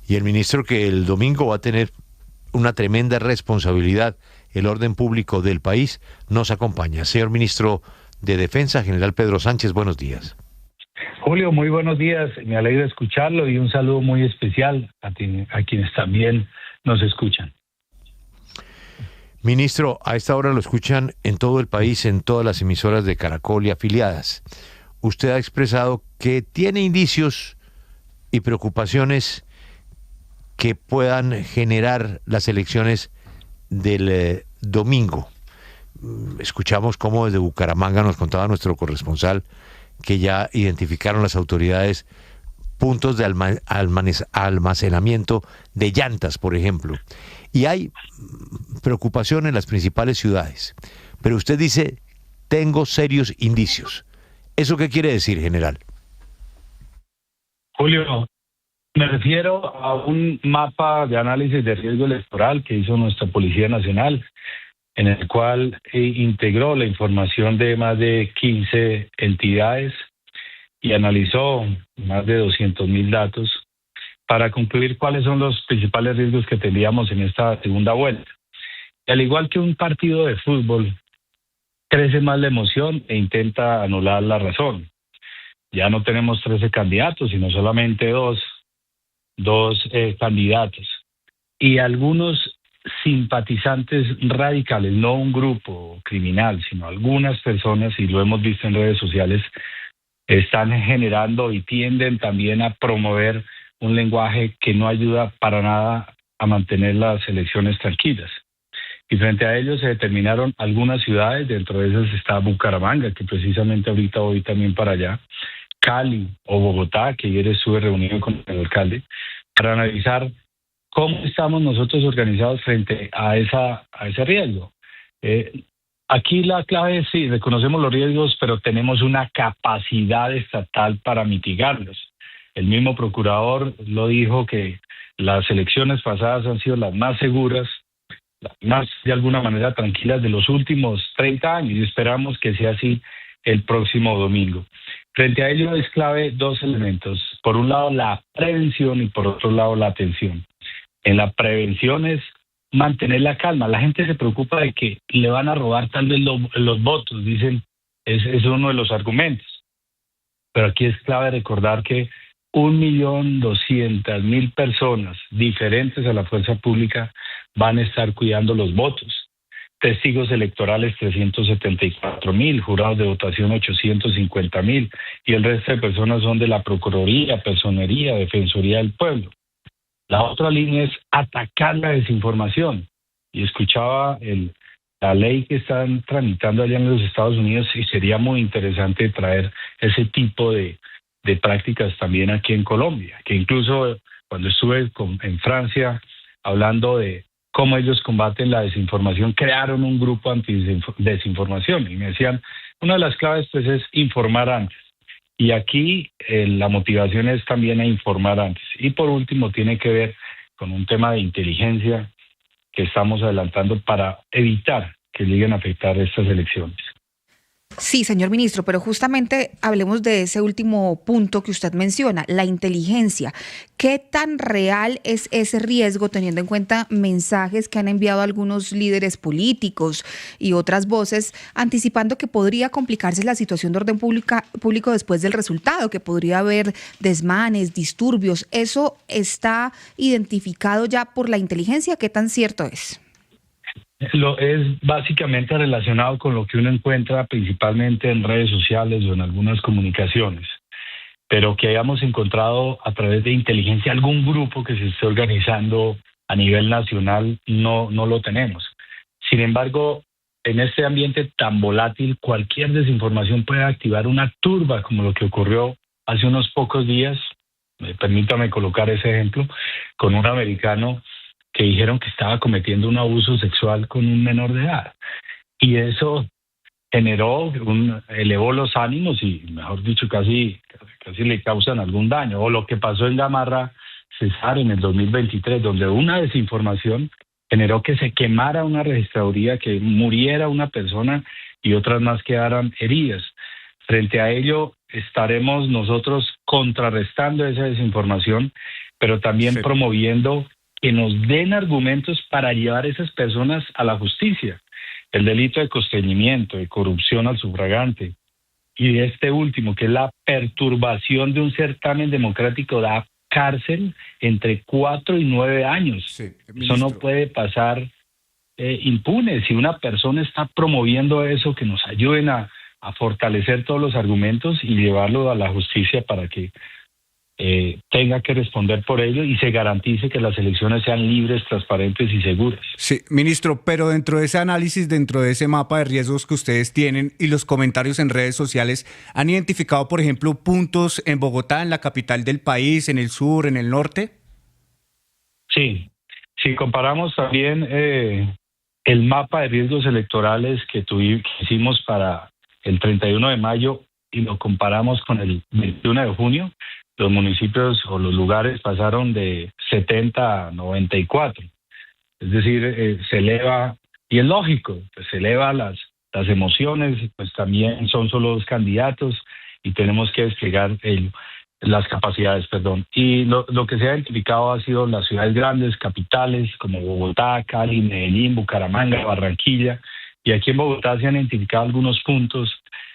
y el ministro que el domingo va a tener una tremenda responsabilidad, el orden público del país, nos acompaña. Señor ministro de Defensa, general Pedro Sánchez, buenos días. Julio, muy buenos días, me alegra escucharlo y un saludo muy especial a quienes también nos escuchan. Ministro, a esta hora lo escuchan en todo el país, en todas las emisoras de Caracol y afiliadas. Usted ha expresado que tiene indicios y preocupaciones que puedan generar las elecciones del domingo. Escuchamos cómo desde Bucaramanga nos contaba nuestro corresponsal que ya identificaron las autoridades puntos de almacenamiento de llantas, por ejemplo. Y hay preocupación en las principales ciudades. Pero usted dice, tengo serios indicios. ¿Eso qué quiere decir, general? Julio, me refiero a un mapa de análisis de riesgo electoral que hizo nuestra Policía Nacional, en el cual integró la información de más de 15 entidades y analizó más de 200,000 datos para concluir cuáles son los principales riesgos que tendríamos en esta segunda vuelta. Y al igual que un partido de fútbol, crece más la emoción e intenta anular la razón. Ya no tenemos 13 candidatos, sino solamente dos candidatos. Y algunos simpatizantes radicales, no un grupo criminal, sino algunas personas, y lo hemos visto en redes sociales, están generando y tienden también a promover un lenguaje que no ayuda para nada a mantener las elecciones tranquilas. Y frente a ellos se determinaron algunas ciudades, dentro de esas está Bucaramanga, que precisamente ahorita voy también para allá, Cali o Bogotá, que ayer estuve reunido con el alcalde, para analizar cómo estamos nosotros organizados frente a ese riesgo. Aquí la clave es, sí, reconocemos los riesgos, pero tenemos una capacidad estatal para mitigarlos. El mismo procurador lo dijo, que las elecciones pasadas han sido las más seguras, las más, de alguna manera, tranquilas de los últimos 30 años, y esperamos que sea así el próximo domingo. Frente a ello es clave dos elementos. Por un lado, la prevención, y por otro lado, la atención. En la prevención es mantener la calma. La gente se preocupa de que le van a robar tal vez los votos, dicen, es uno de los argumentos. Pero aquí es clave recordar que 1.200.000 personas diferentes a la fuerza pública van a estar cuidando los votos. Testigos electorales 374.000, jurados de votación 850.000, y el resto de personas son de la Procuraduría, Personería, Defensoría del Pueblo. La otra línea es atacar la desinformación. Y escuchaba la ley que están tramitando allá en los Estados Unidos, y sería muy interesante traer ese tipo de prácticas también aquí en Colombia, que incluso cuando estuve en Francia hablando de cómo ellos combaten la desinformación, crearon un grupo anti-desinformación, y me decían, una de las claves pues es informar antes. Y aquí la motivación es también a informar antes. Y por último tiene que ver con un tema de inteligencia que estamos adelantando para evitar que lleguen a afectar estas elecciones. Sí, señor ministro, pero justamente hablemos de ese último punto que usted menciona, la inteligencia. ¿Qué tan real es ese riesgo, teniendo en cuenta mensajes que han enviado algunos líderes políticos y otras voces, anticipando que podría complicarse la situación de orden público después del resultado, que podría haber desmanes, disturbios? ¿Eso está identificado ya por la inteligencia? ¿Qué tan cierto es? Es básicamente relacionado con lo que uno encuentra principalmente en redes sociales o en algunas comunicaciones, pero que hayamos encontrado a través de inteligencia algún grupo que se esté organizando a nivel nacional, no lo tenemos. Sin embargo, en este ambiente tan volátil, cualquier desinformación puede activar una turba, como lo que ocurrió hace unos pocos días, permítame colocar ese ejemplo, con un americano que dijeron que estaba cometiendo un abuso sexual con un menor de edad. Y eso elevó los ánimos y, mejor dicho, casi le causan algún daño. O lo que pasó en Gamarra, Cesar, en el 2023, donde una desinformación generó que se quemara una registraduría, que muriera una persona y otras más quedaran heridas. Frente a ello, estaremos nosotros contrarrestando esa desinformación pero también Sí. promoviendo que nos den argumentos para llevar a esas personas a la justicia. El delito de constreñimiento, de corrupción al sufragante, y este último, que es la perturbación de un certamen democrático, da cárcel entre 4 y 9 años. Sí, Eso no puede pasar impune. Si una persona está promoviendo eso, que nos ayuden a fortalecer todos los argumentos y llevarlo a la justicia para que tenga que responder por ello y se garantice que las elecciones sean libres, transparentes y seguras. Sí, ministro, pero dentro de ese análisis, dentro de ese mapa de riesgos que ustedes tienen y los comentarios en redes sociales, ¿han identificado, por ejemplo, puntos en Bogotá, en la capital del país, en el sur, en el norte? Sí, si comparamos también el mapa de riesgos electorales que hicimos para el 31 de mayo y lo comparamos con el 21 de junio, los municipios o los lugares pasaron de 70 a 94. Es decir, se eleva, y es lógico, pues se eleva las emociones, pues también son solo 2 candidatos y tenemos que desplegar las capacidades, perdón. Y lo que se ha identificado ha sido las ciudades grandes, capitales, como Bogotá, Cali, Medellín, Bucaramanga, Barranquilla, y aquí en Bogotá se han identificado algunos puntos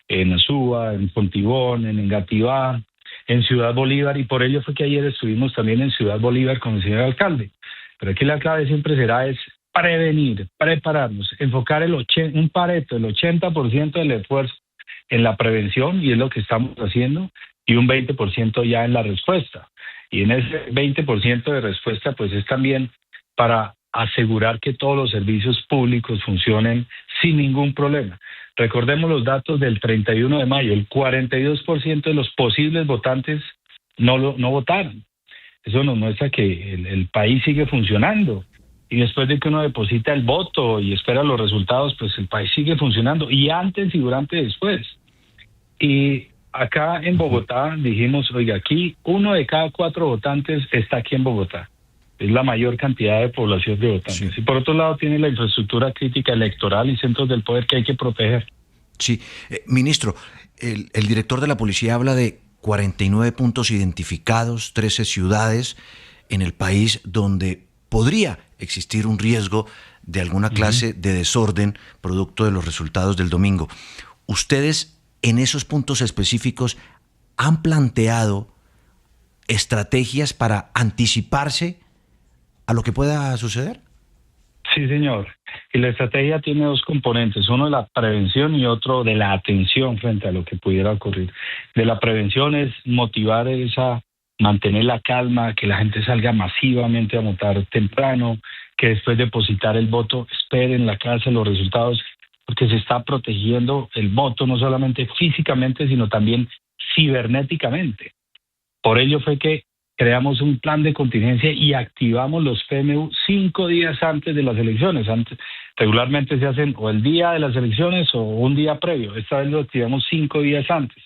en Azúa, en Fontibón, en Engativá, en Ciudad Bolívar, y por ello fue que ayer estuvimos también en Ciudad Bolívar con el señor alcalde. Pero aquí la clave siempre será es prevenir, prepararnos, enfocar un pareto, el 80% del esfuerzo en la prevención, y es lo que estamos haciendo, y un 20% ya en la respuesta. Y en ese 20% de respuesta, pues es también para asegurar que todos los servicios públicos funcionen sin ningún problema. Recordemos los datos del 31 de mayo, el 42% de los posibles votantes no votaron. Eso nos muestra que el país sigue funcionando. Y después de que uno deposita el voto y espera los resultados, pues el país sigue funcionando, y antes y durante y después. Y acá en Bogotá dijimos, oiga, aquí 1 de cada 4 votantes está aquí en Bogotá. Es la mayor cantidad de población de votantes. Sí. Y por otro lado tiene la infraestructura crítica electoral y centros del poder que hay que proteger. Sí, ministro, el director de la policía habla de 49 puntos identificados, 13 ciudades en el país donde podría existir un riesgo de alguna clase de desorden producto de los resultados del domingo. ¿Ustedes en esos puntos específicos han planteado estrategias para anticiparse a lo que pueda suceder? Sí, señor. Y la estrategia tiene 2 componentes, uno de la prevención y otro de la atención frente a lo que pudiera ocurrir. De la prevención es motivar mantener la calma, que la gente salga masivamente a votar temprano, que después de depositar el voto espere en la casa los resultados, porque se está protegiendo el voto no solamente físicamente, sino también cibernéticamente. Por ello fue que creamos un plan de contingencia y activamos los PMU 5 días antes de las elecciones. Regularmente se hacen o el día de las elecciones o un día previo. Esta vez lo activamos 5 días antes.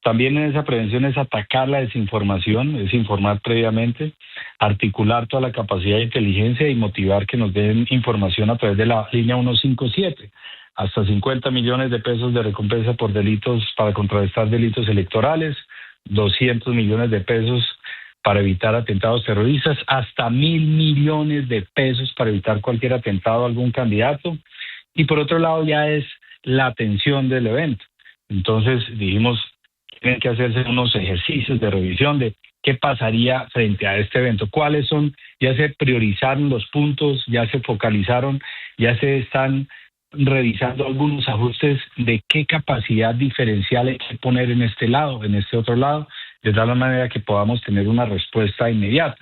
También en esa prevención es atacar la desinformación, es informar previamente, articular toda la capacidad de inteligencia y motivar que nos den información a través de la línea 157. Hasta 50 millones de pesos de recompensa por delitos para contrarrestar delitos electorales, 200 millones de pesos para evitar atentados terroristas, hasta 1.000 millones de pesos para evitar cualquier atentado a algún candidato. Y por otro lado ya es la atención del evento. Entonces dijimos, tienen que hacerse unos ejercicios de revisión de qué pasaría frente a este evento, cuáles son, ya se priorizaron los puntos, ya se focalizaron, ya se están revisando algunos ajustes de qué capacidad diferencial hay que poner en este lado, en este otro lado, de tal manera que podamos tener una respuesta inmediata.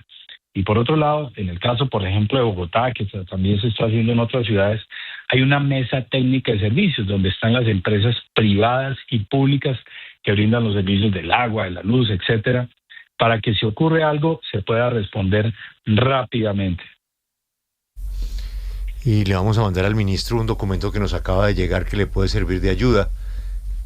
Y por otro lado, en el caso, por ejemplo, de Bogotá, que también se está haciendo en otras ciudades, hay una mesa técnica de servicios donde están las empresas privadas y públicas que brindan los servicios del agua, de la luz, etcétera, para que si ocurre algo se pueda responder rápidamente. Y le vamos a mandar al ministro un documento que nos acaba de llegar que le puede servir de ayuda,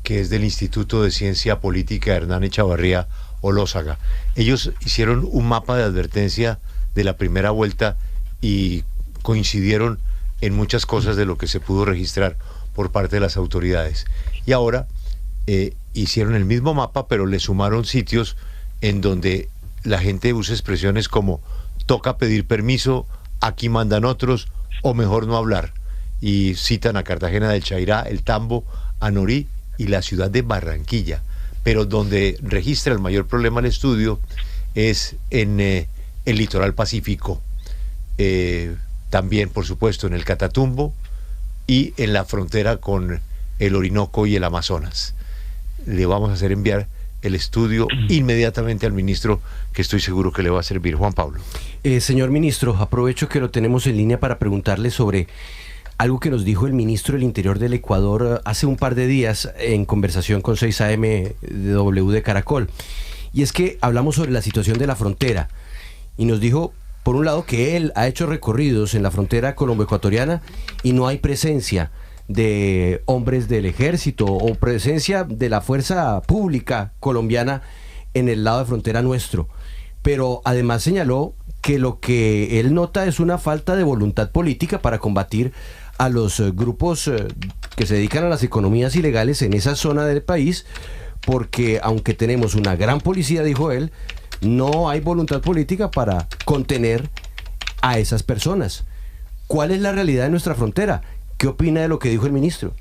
que es del Instituto de Ciencia Política Hernán Echavarría Olózaga. Ellos hicieron un mapa de advertencia de la primera vuelta y coincidieron en muchas cosas de lo que se pudo registrar por parte de las autoridades. Y ahora hicieron el mismo mapa, pero le sumaron sitios en donde la gente usa expresiones como toca pedir permiso, aquí mandan otros, o mejor no hablar. Y citan a Cartagena del Chairá, el Tambo, Anorí y la ciudad de Barranquilla. Pero donde registra el mayor problema el estudio es en el litoral pacífico. También, por supuesto, en el Catatumbo y en la frontera con el Orinoco y el Amazonas. Le vamos a hacer enviar el estudio inmediatamente al ministro, que estoy seguro que le va a servir. Juan Pablo. Señor ministro, aprovecho que lo tenemos en línea para preguntarle sobre algo que nos dijo el ministro del Interior del Ecuador hace un par de días en conversación con 6am de W de Caracol. Y es que hablamos sobre la situación de la frontera y nos dijo, por un lado, que él ha hecho recorridos en la frontera colombo-ecuatoriana y no hay presencia de hombres del ejército o presencia de la fuerza pública colombiana en el lado de frontera nuestro. Pero además señaló que lo que él nota es una falta de voluntad política para combatir a los grupos que se dedican a las economías ilegales en esa zona del país, porque aunque tenemos una gran policía, dijo él, no hay voluntad política para contener a esas personas. ¿Cuál es la realidad de nuestra frontera? ¿Qué opina de lo que dijo el ministro?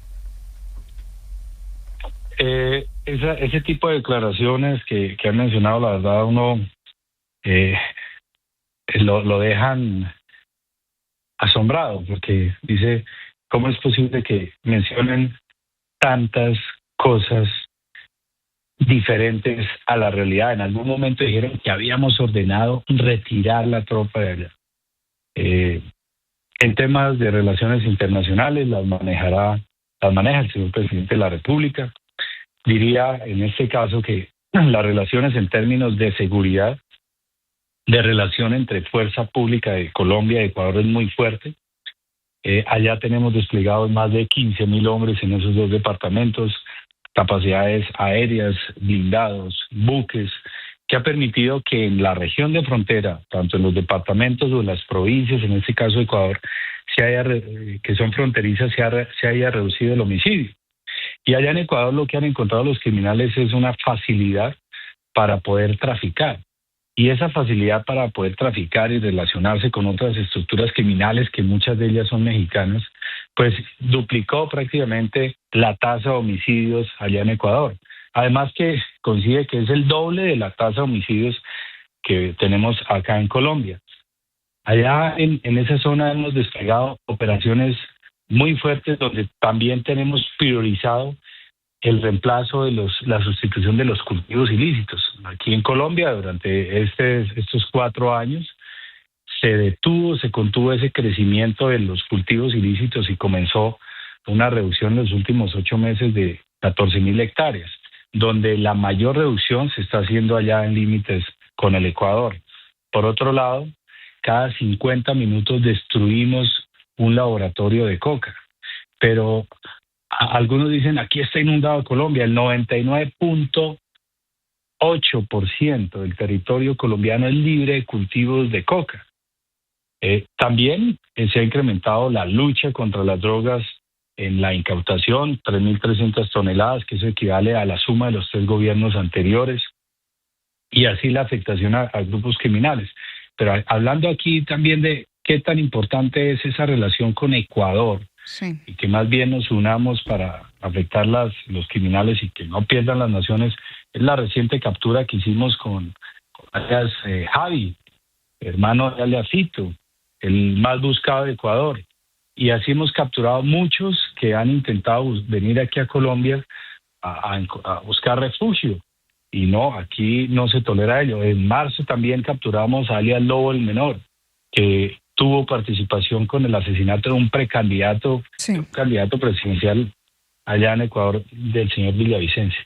Ese tipo de declaraciones que han mencionado, la verdad, uno lo dejan asombrado, porque dice, ¿cómo es posible que mencionen tantas cosas diferentes a la realidad? En algún momento dijeron que habíamos ordenado retirar la tropa de allá. En temas de relaciones internacionales las maneja el señor presidente de la República. Diría en este caso que las relaciones en términos de seguridad, de relación entre fuerza pública de Colombia y Ecuador es muy fuerte. Allá tenemos desplegados más de 15.000 hombres en esos dos departamentos, capacidades aéreas, blindados, buques, que ha permitido que en la región de frontera, tanto en los departamentos o en las provincias, en este caso Ecuador, que son fronterizas, se haya reducido el homicidio. Y allá en Ecuador lo que han encontrado los criminales es una facilidad para poder traficar. Y esa facilidad para poder traficar y relacionarse con otras estructuras criminales, que muchas de ellas son mexicanas, pues duplicó prácticamente la tasa de homicidios allá en Ecuador. Además que coincide que es el doble de la tasa de homicidios que tenemos acá en Colombia. Allá en esa zona hemos desplegado operaciones muy fuertes donde también tenemos priorizado el reemplazo de la sustitución de los cultivos ilícitos. Aquí en Colombia, durante estos 4 años, se contuvo ese crecimiento de los cultivos ilícitos y comenzó una reducción en los últimos 8 meses de 14.000 hectáreas, donde la mayor reducción se está haciendo allá en límites con el Ecuador. Por otro lado, cada 50 minutos destruimos un laboratorio de coca, pero algunos dicen, aquí está inundado Colombia. El 99.8% del territorio colombiano es libre de cultivos de coca. También se ha incrementado la lucha contra las drogas en la incautación, 3.300 toneladas, que eso equivale a la suma de los 3 gobiernos anteriores, y así la afectación a grupos criminales. Pero hablando aquí también de qué tan importante es esa relación con Ecuador, sí, y que más bien nos unamos para afectar los criminales y que no pierdan las naciones, es la reciente captura que hicimos con alias Javi, hermano de alias Fito, el más buscado de Ecuador. Y así hemos capturado muchos que han intentado venir aquí a Colombia a buscar refugio. Y no, aquí no se tolera ello. En marzo también capturamos a alias Lobo el Menor, que tuvo participación con el asesinato de un precandidato, sí, un candidato presidencial allá en Ecuador, del señor Villavicencio.